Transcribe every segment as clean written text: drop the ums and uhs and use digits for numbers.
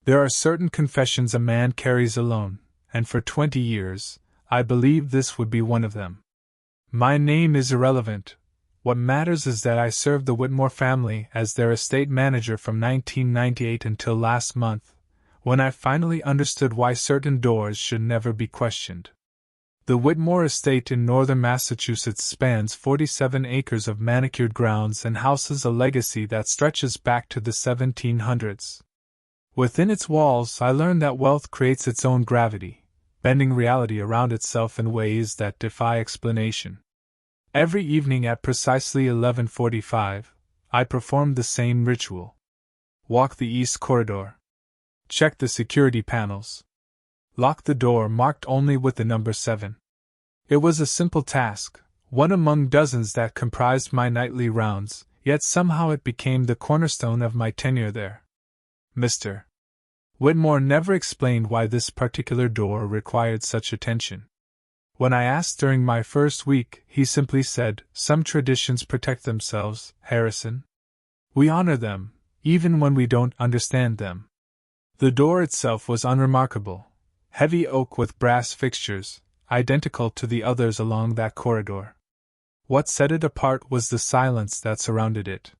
There are certain confessions a man carries alone, and for 20 years, I believed this would be one of them. My name is irrelevant. What matters is that I served the Whitmore family as their estate manager from 1998 until last month, when I finally understood why certain doors should never be questioned. The Whitmore estate in northern Massachusetts spans 47 acres of manicured grounds and houses a legacy that stretches back to the 1700s. Within its walls, I learned that wealth creates its own gravity, bending reality around itself in ways that defy explanation. Every evening at precisely 11:45, I performed the same ritual. Walk the east corridor. Check the security panels. Lock the door marked only with the number 7. It was a simple task, one among dozens that comprised my nightly rounds, yet somehow it became the cornerstone of my tenure there. Mr. Whitmore never explained why this particular door required such attention. When I asked during my first week, he simply said, "Some traditions protect themselves, Harrison. We honor them, even when we don't understand them." The door itself was unremarkable. Heavy oak with brass fixtures, identical to the others along that corridor. What set it apart was the silence that surrounded it.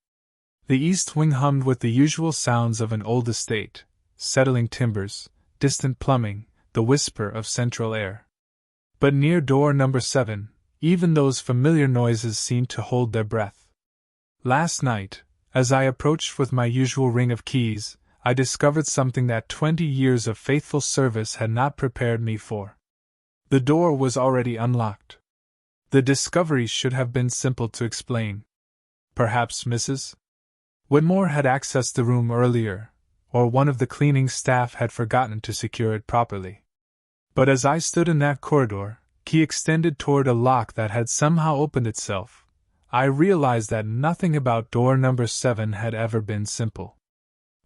The east wing hummed with the usual sounds of an old estate, settling timbers, distant plumbing, the whisper of central air. But near door number 7, even those familiar noises seemed to hold their breath. Last night, as I approached with my usual ring of keys, I discovered something that 20 years of faithful service had not prepared me for. The door was already unlocked. The discovery should have been simple to explain. Perhaps Mrs. Whitmore had accessed the room earlier, or one of the cleaning staff had forgotten to secure it properly. But as I stood in that corridor, key extended toward a lock that had somehow opened itself, I realized that nothing about door number 7 had ever been simple.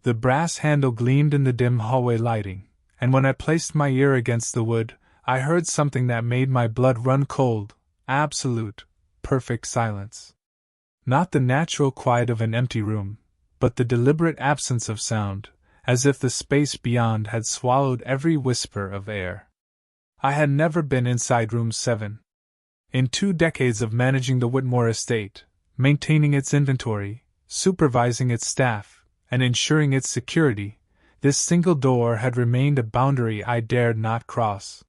The brass handle gleamed in the dim hallway lighting, and when I placed my ear against the wood, I heard something that made my blood run cold: absolute, perfect silence. Not the natural quiet of an empty room, but the deliberate absence of sound, as if the space beyond had swallowed every whisper of air. I had never been inside room 7. In 2 decades of managing the Whitmore estate, maintaining its inventory, supervising its staff, and ensuring its security, this single door had remained a boundary I dared not cross.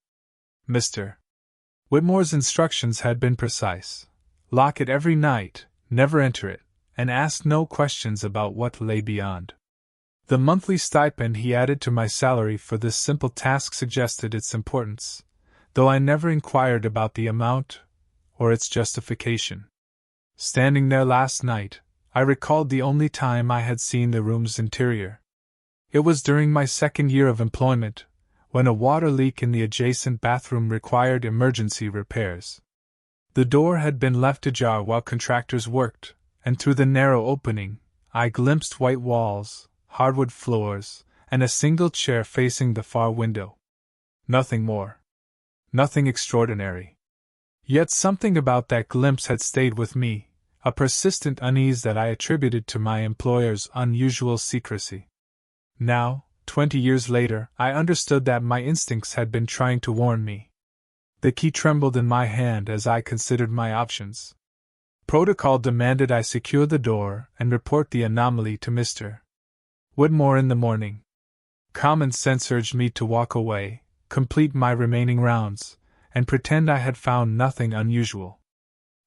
Mr. Whitmore's instructions had been precise: lock it every night, never enter it, and ask no questions about what lay beyond. The monthly stipend he added to my salary for this simple task suggested its importance, though I never inquired about the amount or its justification. Standing there last night, I recalled the only time I had seen the room's interior. It was during my 2nd year of employment, when a water leak in the adjacent bathroom required emergency repairs. The door had been left ajar while contractors worked, and through the narrow opening, I glimpsed white walls, hardwood floors, and a single chair facing the far window. Nothing more. Nothing extraordinary. Yet something about that glimpse had stayed with me, a persistent unease that I attributed to my employer's unusual secrecy. Now, 20 years later, I understood that my instincts had been trying to warn me. The key trembled in my hand as I considered my options. Protocol demanded I secure the door and report the anomaly to Mr. Whitmore in the morning. Common sense urged me to walk away, complete my remaining rounds, and pretend I had found nothing unusual.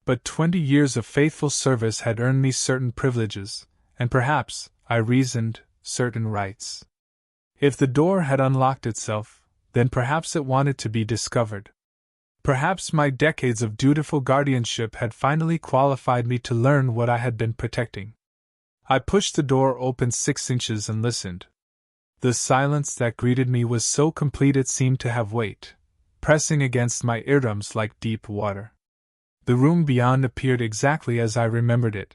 But 20 years of faithful service had earned me certain privileges, and perhaps, I reasoned, certain rights. If the door had unlocked itself, then perhaps it wanted to be discovered. Perhaps my decades of dutiful guardianship had finally qualified me to learn what I had been protecting. I pushed the door open 6 inches and listened. The silence that greeted me was so complete it seemed to have weight, pressing against my eardrums like deep water. The room beyond appeared exactly as I remembered it: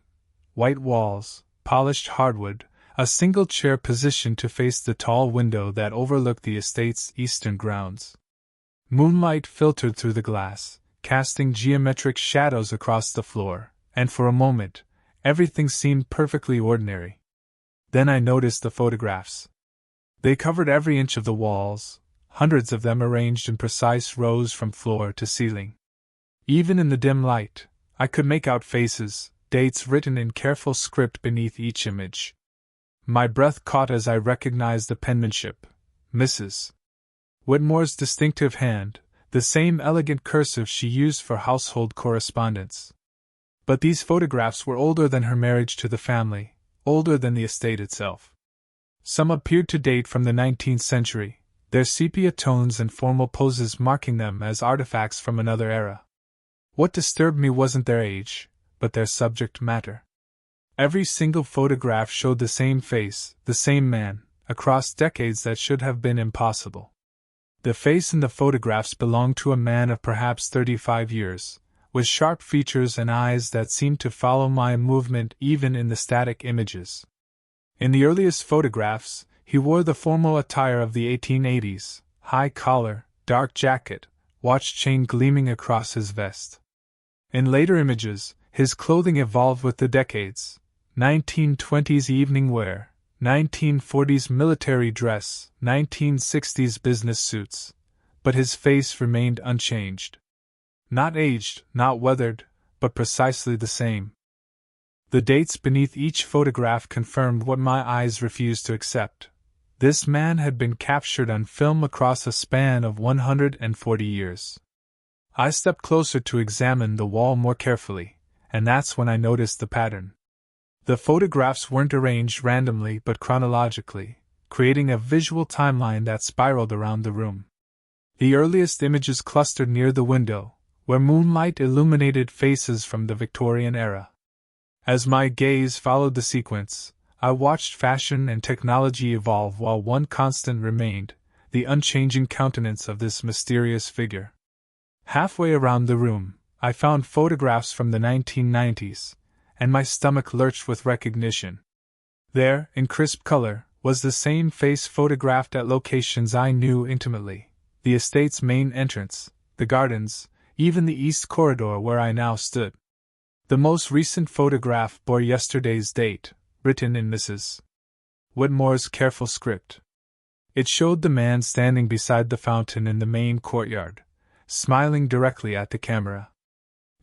white walls, polished hardwood, a single chair positioned to face the tall window that overlooked the estate's eastern grounds. Moonlight filtered through the glass, casting geometric shadows across the floor, and for a moment, everything seemed perfectly ordinary. Then I noticed the photographs. They covered every inch of the walls, hundreds of them arranged in precise rows from floor to ceiling. Even in the dim light, I could make out faces, dates written in careful script beneath each image. My breath caught as I recognized the penmanship, Mrs. Whitmore's distinctive hand, the same elegant cursive she used for household correspondence. But these photographs were older than her marriage to the family, older than the estate itself. Some appeared to date from the 19th century, their sepia tones and formal poses marking them as artifacts from another era. What disturbed me wasn't their age, but their subject matter. Every single photograph showed the same face, the same man, across decades that should have been impossible. The face in the photographs belonged to a man of perhaps 35 years, with sharp features and eyes that seemed to follow my movement even in the static images. In the earliest photographs, he wore the formal attire of the 1880s, high collar, dark jacket, watch chain gleaming across his vest. In later images, his clothing evolved with the decades: 1920s evening wear, 1940s military dress, 1960s business suits, but his face remained unchanged. Not aged, not weathered, but precisely the same. The dates beneath each photograph confirmed what my eyes refused to accept. This man had been captured on film across a span of 140 years. I stepped closer to examine the wall more carefully, and that's when I noticed the pattern. The photographs weren't arranged randomly but chronologically, creating a visual timeline that spiraled around the room. The earliest images clustered near the window, where moonlight illuminated faces from the Victorian era. As my gaze followed the sequence, I watched fashion and technology evolve while one constant remained, the unchanging countenance of this mysterious figure. Halfway around the room, I found photographs from the 1990s, and my stomach lurched with recognition. There, in crisp color, was the same face photographed at locations I knew intimately: the estate's main entrance, the gardens, even the east corridor where I now stood. The most recent photograph bore yesterday's date, written in Mrs. Whitmore's careful script. It showed the man standing beside the fountain in the main courtyard, smiling directly at the camera.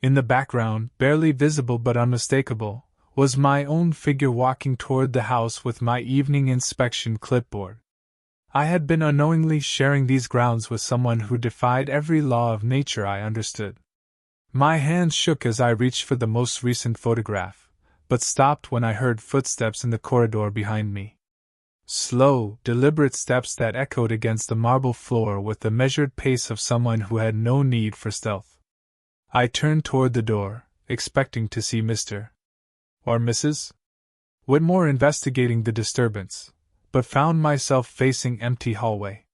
In the background, barely visible but unmistakable, was my own figure walking toward the house with my evening inspection clipboard. I had been unknowingly sharing these grounds with someone who defied every law of nature I understood. My hands shook as I reached for the most recent photograph, but stopped when I heard footsteps in the corridor behind me. Slow, deliberate steps that echoed against the marble floor with the measured pace of someone who had no need for stealth. I turned toward the door, expecting to see Mr. or Mrs. Whitmore investigating the disturbance, but found myself facing empty hallway.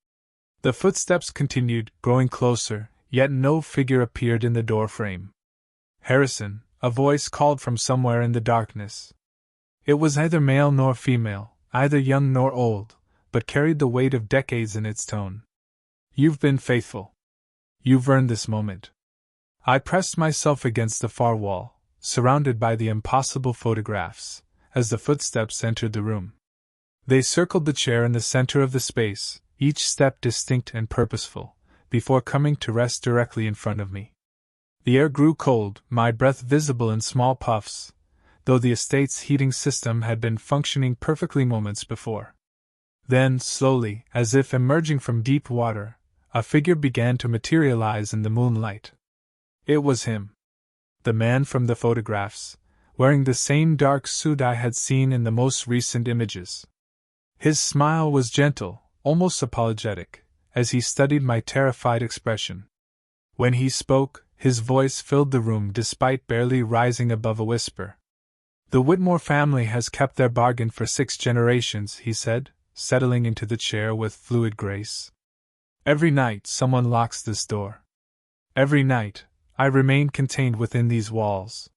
The footsteps continued, growing closer, yet no figure appeared in the door frame. "Harrison," a voice called from somewhere in the darkness. It was neither male nor female, either young nor old, but carried the weight of decades in its tone. "You've been faithful. You've earned this moment." I pressed myself against the far wall, surrounded by the impossible photographs, as the footsteps entered the room. They circled the chair in the center of the space, each step distinct and purposeful, before coming to rest directly in front of me. The air grew cold, my breath visible in small puffs, though the estate's heating system had been functioning perfectly moments before. Then, slowly, as if emerging from deep water, a figure began to materialize in the moonlight. It was him. The man from the photographs, wearing the same dark suit I had seen in the most recent images. His smile was gentle, almost apologetic, as he studied my terrified expression. When he spoke, his voice filled the room despite barely rising above a whisper. "The Whitmore family has kept their bargain for 6 generations," he said, settling into the chair with fluid grace. "Every night someone locks this door. Every night I remain contained within these walls.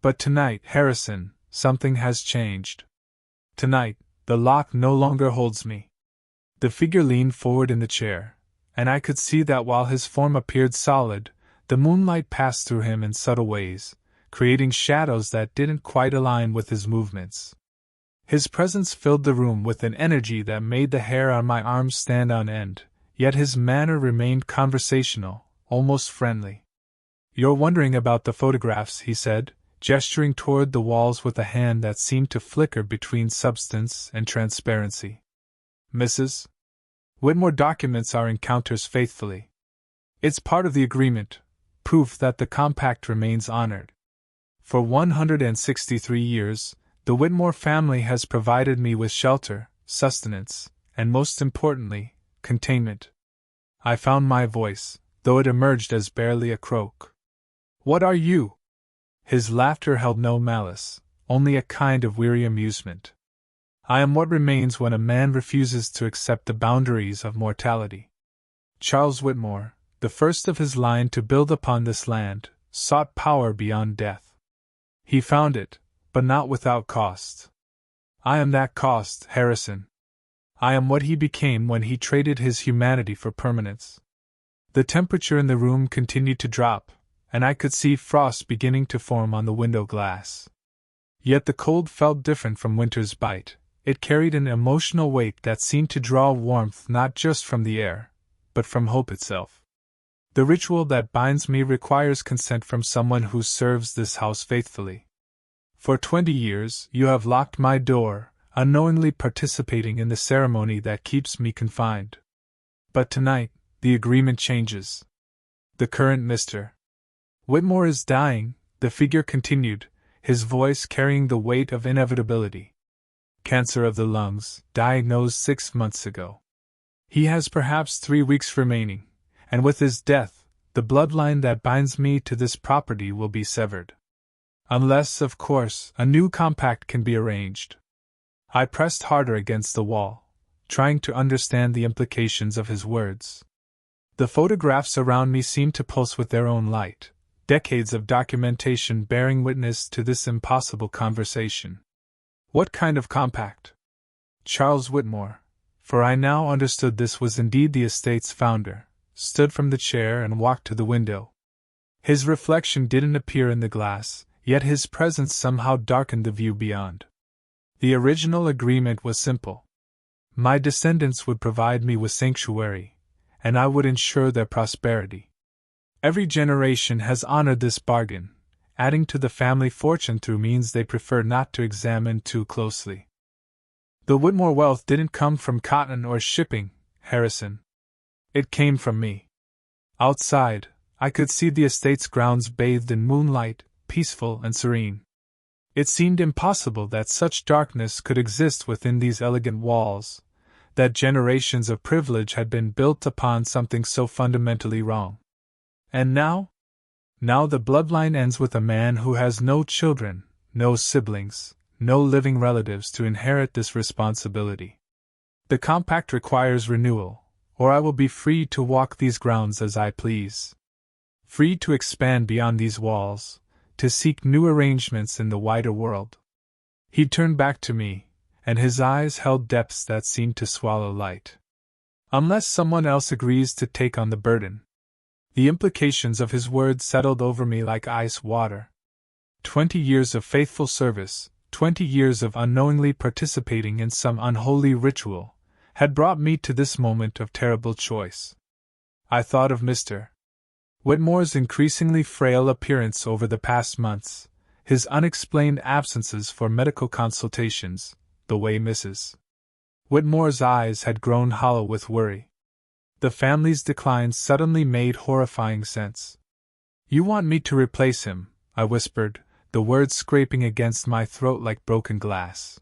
But tonight, Harrison, something has changed. Tonight, the lock no longer holds me." The figure leaned forward in the chair, and I could see that while his form appeared solid, the moonlight passed through him in subtle ways, creating shadows that didn't quite align with his movements. His presence filled the room with an energy that made the hair on my arms stand on end, yet his manner remained conversational, almost friendly. "You're wondering about the photographs," he said, gesturing toward the walls with a hand that seemed to flicker between substance and transparency. "Mrs. Whitmore documents our encounters faithfully. It's part of the agreement, proof that the compact remains honored. For 163 years, the Whitmore family has provided me with shelter, sustenance, and most importantly, containment." I found my voice, though it emerged as barely a croak. "What are you?" His laughter held no malice, only a kind of weary amusement. "I am what remains when a man refuses to accept the boundaries of mortality. Charles Whitmore, the first of his line to build upon this land, sought power beyond death. He found it, but not without cost. I am that cost, Harrison. I am what he became when he traded his humanity for permanence." The temperature in the room continued to drop, and I could see frost beginning to form on the window glass. Yet the cold felt different from winter's bite. It carried an emotional weight that seemed to draw warmth not just from the air, but from hope itself. "The ritual that binds me requires consent from someone who serves this house faithfully. For 20 years, you have locked my door, unknowingly participating in the ceremony that keeps me confined. But tonight, the agreement changes. The current Mr. Whitmore is dying," the figure continued, his voice carrying the weight of inevitability. "Cancer of the lungs, diagnosed 6 months ago. He has perhaps 3 weeks remaining, and with his death, the bloodline that binds me to this property will be severed. Unless, of course, a new compact can be arranged." I pressed harder against the wall, trying to understand the implications of his words. The photographs around me seemed to pulse with their own light, decades of documentation bearing witness to this impossible conversation. What kind of compact? Charles Whitmore, for I now understood this was indeed the estate's founder, stood from the chair and walked to the window. His reflection didn't appear in the glass, yet his presence somehow darkened the view beyond. The original agreement was simple. My descendants would provide me with sanctuary, and I would ensure their prosperity. Every generation has honored this bargain, adding to the family fortune through means they prefer not to examine too closely. The Whitmore wealth didn't come from cotton or shipping, Harrison. It came from me. Outside, I could see the estate's grounds bathed in moonlight, peaceful and serene. It seemed impossible that such darkness could exist within these elegant walls, that generations of privilege had been built upon something so fundamentally wrong. And now? Now the bloodline ends with a man who has no children, no siblings, no living relatives to inherit this responsibility. The compact requires renewal, or I will be free to walk these grounds as I please. Free to expand beyond these walls, to seek new arrangements in the wider world. He turned back to me, and his eyes held depths that seemed to swallow light. Unless someone else agrees to take on the burden. The implications of his words settled over me like ice water. 20 years of faithful service, 20 years of unknowingly participating in some unholy ritual, had brought me to this moment of terrible choice. I thought of Mr. Whitmore's increasingly frail appearance over the past months, his unexplained absences for medical consultations, the way Mrs. Whitmore's eyes had grown hollow with worry. The family's decline suddenly made horrifying sense. "You want me to replace him," I whispered, the words scraping against my throat like broken glass.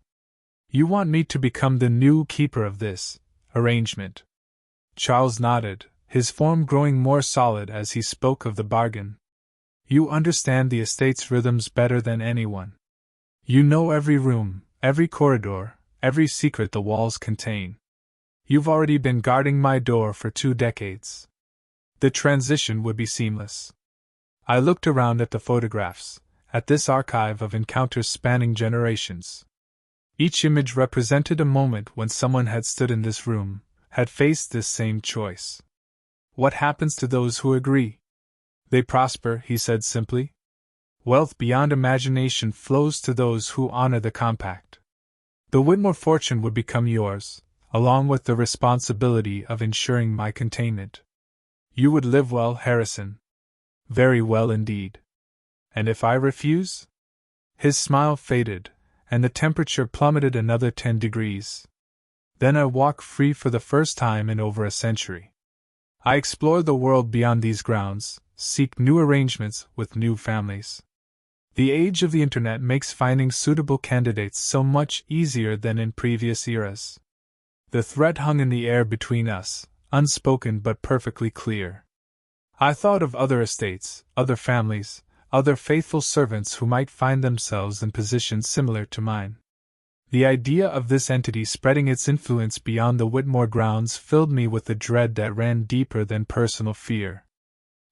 "You want me to become the new keeper of this arrangement." Charles nodded, his form growing more solid as he spoke of the bargain. "You understand the estate's rhythms better than anyone. You know every room, every corridor, every secret the walls contain. You've already been guarding my door for 2 decades. The transition would be seamless." I looked around at the photographs, at this archive of encounters spanning generations. Each image represented a moment when someone had stood in this room, had faced this same choice. "What happens to those who agree?" "They prosper," he said simply. "Wealth beyond imagination flows to those who honor the compact." The Whitmore fortune would become yours, along with the responsibility of ensuring my containment. You would live well, Harrison. Very well indeed. And if I refuse? His smile faded, and the temperature plummeted another 10 degrees. Then I walk free for the first time in over a century. I explore the world beyond these grounds, seek new arrangements with new families. The age of the internet makes finding suitable candidates so much easier than in previous eras. The threat hung in the air between us, unspoken but perfectly clear. I thought of other estates, other families, other faithful servants who might find themselves in positions similar to mine. The idea of this entity spreading its influence beyond the Whitmore grounds filled me with a dread that ran deeper than personal fear.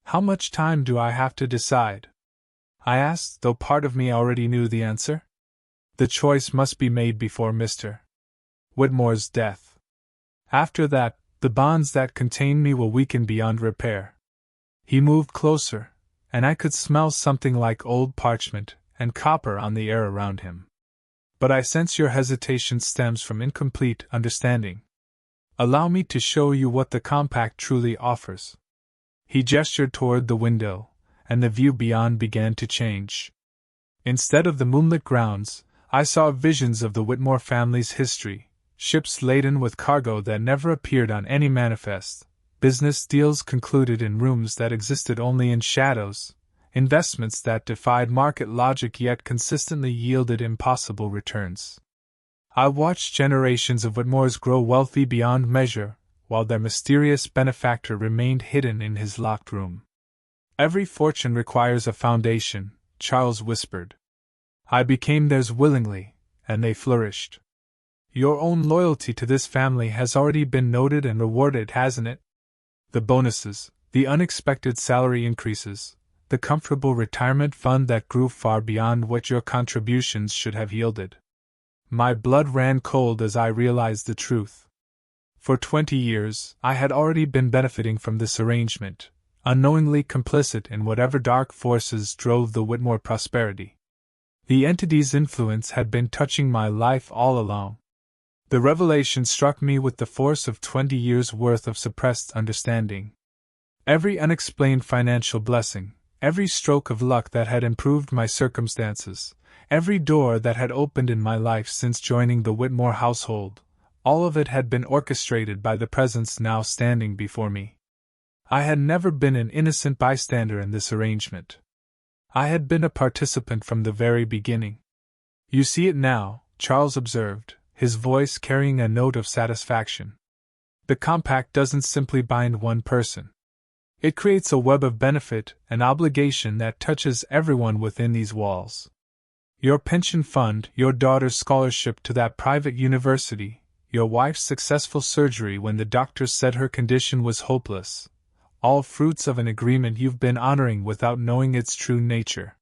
How much time do I have to decide? I asked, though part of me already knew the answer. The choice must be made before Mr. Whitmore's death. After that, the bonds that contain me will weaken beyond repair. He moved closer, and I could smell something like old parchment and copper on the air around him. But I sense your hesitation stems from incomplete understanding. Allow me to show you what the compact truly offers. He gestured toward the window, and the view beyond began to change. Instead of the moonlit grounds, I saw visions of the Whitmore family's history, ships laden with cargo that never appeared on any manifest, business deals concluded in rooms that existed only in shadows, investments that defied market logic yet consistently yielded impossible returns. I watched generations of Whitmores grow wealthy beyond measure, while their mysterious benefactor remained hidden in his locked room. Every fortune requires a foundation, Charles whispered. I became theirs willingly, and they flourished. Your own loyalty to this family has already been noted and rewarded, hasn't it? The bonuses, the unexpected salary increases, the comfortable retirement fund that grew far beyond what your contributions should have yielded. My blood ran cold as I realized the truth. For 20 years, I had already been benefiting from this arrangement, unknowingly complicit in whatever dark forces drove the Whitmore prosperity. The entity's influence had been touching my life all along. The revelation struck me with the force of 20 years' worth of suppressed understanding. Every unexplained financial blessing, every stroke of luck that had improved my circumstances, every door that had opened in my life since joining the Whitmore household, all of it had been orchestrated by the presence now standing before me. I had never been an innocent bystander in this arrangement. I had been a participant from the very beginning. You see it now, Charles observed, his voice carrying a note of satisfaction. The compact doesn't simply bind one person. It creates a web of benefit and obligation that touches everyone within these walls. Your pension fund, your daughter's scholarship to that private university, your wife's successful surgery when the doctors said her condition was hopeless, all fruits of an agreement you've been honoring without knowing its true nature.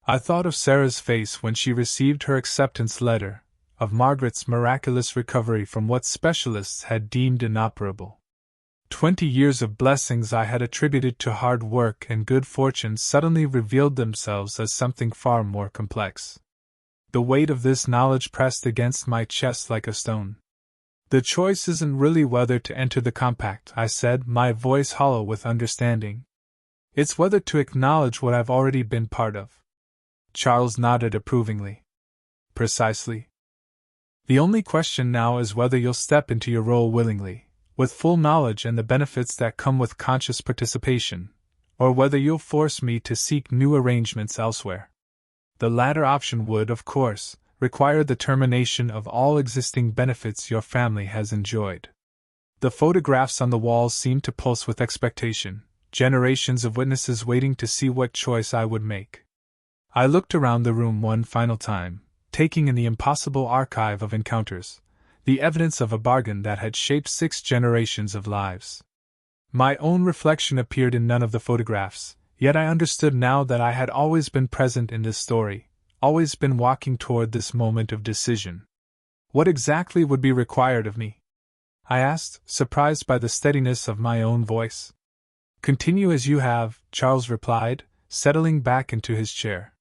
I thought of Sarah's face when she received her acceptance letter, of Margaret's miraculous recovery from what specialists had deemed inoperable. 20 years of blessings I had attributed to hard work and good fortune suddenly revealed themselves as something far more complex. The weight of this knowledge pressed against my chest like a stone. The choice isn't really whether to enter the compact, I said, my voice hollow with understanding. It's whether to acknowledge what I've already been part of. Charles nodded approvingly. Precisely. The only question now is whether you'll step into your role willingly, with full knowledge and the benefits that come with conscious participation, or whether you'll force me to seek new arrangements elsewhere. The latter option would, of course, require the termination of all existing benefits your family has enjoyed. The photographs on the walls seemed to pulse with expectation, generations of witnesses waiting to see what choice I would make. I looked around the room one final time, taking in the impossible archive of encounters, the evidence of a bargain that had shaped 6 generations of lives. My own reflection appeared in none of the photographs, yet I understood now that I had always been present in this story, always been walking toward this moment of decision. What exactly would be required of me? I asked, surprised by the steadiness of my own voice. Continue as you have, Charles replied, settling back into his chair.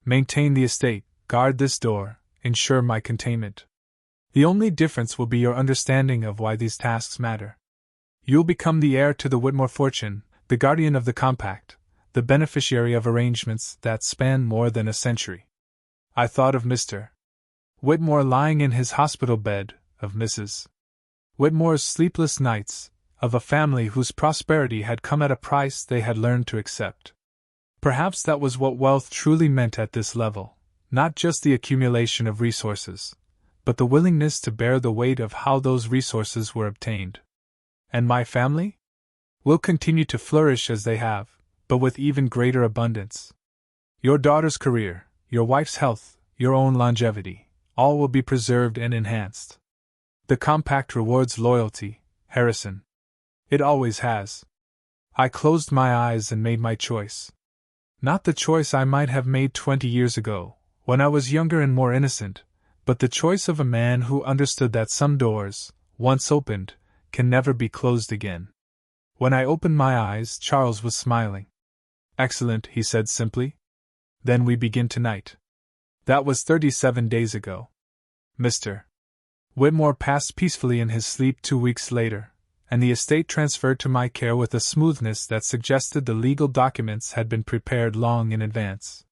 Maintain the estate, guard this door, ensure my containment. The only difference will be your understanding of why these tasks matter. You'll become the heir to the Whitmore fortune, the guardian of the compact, the beneficiary of arrangements that span more than a century. I thought of Mr. Whitmore lying in his hospital bed, of Mrs. Whitmore's sleepless nights, of a family whose prosperity had come at a price they had learned to accept. Perhaps that was what wealth truly meant at this level, not just the accumulation of resources, but the willingness to bear the weight of how those resources were obtained. And my family? Will continue to flourish as they have, but with even greater abundance. Your daughter's career, your wife's health, your own longevity, all will be preserved and enhanced. The compact rewards loyalty, Harrison. It always has. I closed my eyes and made my choice. Not the choice I might have made 20 years ago, when I was younger and more innocent, but the choice of a man who understood that some doors, once opened, can never be closed again. When I opened my eyes, Charles was smiling. "Excellent," he said simply. "Then we begin tonight." That was 37 days ago. Mr. Whitmore passed peacefully in his sleep 2 weeks later, and the estate transferred to my care with a smoothness that suggested the legal documents had been prepared long in advance.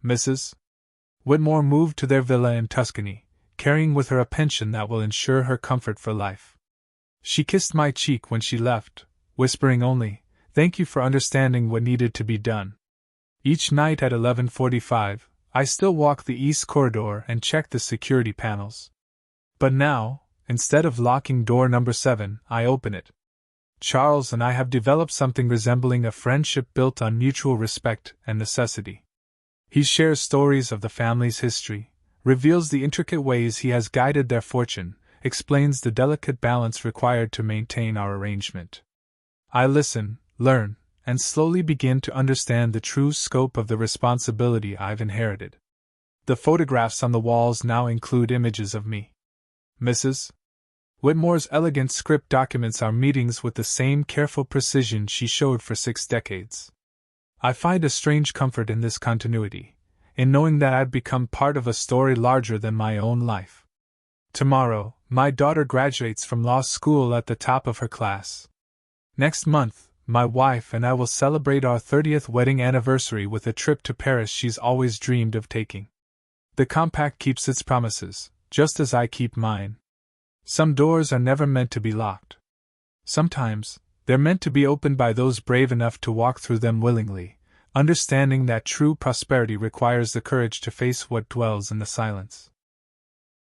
Mrs. Whitmore moved to their villa in Tuscany, carrying with her a pension that will ensure her comfort for life. She kissed my cheek when she left, whispering only, "Thank you for understanding what needed to be done." Each night at 11:45, I still walk the east corridor and check the security panels. But now, instead of locking door number 7, I open it. Charles and I have developed something resembling a friendship built on mutual respect and necessity. He shares stories of the family's history, reveals the intricate ways he has guided their fortune, explains the delicate balance required to maintain our arrangement. I listen, learn, and slowly begin to understand the true scope of the responsibility I've inherited. The photographs on the walls now include images of me. Mrs. Whitmore's elegant script documents our meetings with the same careful precision she showed for 6 decades. I find a strange comfort in this continuity, in knowing that I've become part of a story larger than my own life. Tomorrow, my daughter graduates from law school at the top of her class. Next month, my wife and I will celebrate our 30th wedding anniversary with a trip to Paris she's always dreamed of taking. The compact keeps its promises, just as I keep mine. Some doors are never meant to be locked. Sometimes, they're meant to be opened by those brave enough to walk through them willingly, understanding that true prosperity requires the courage to face what dwells in the silence.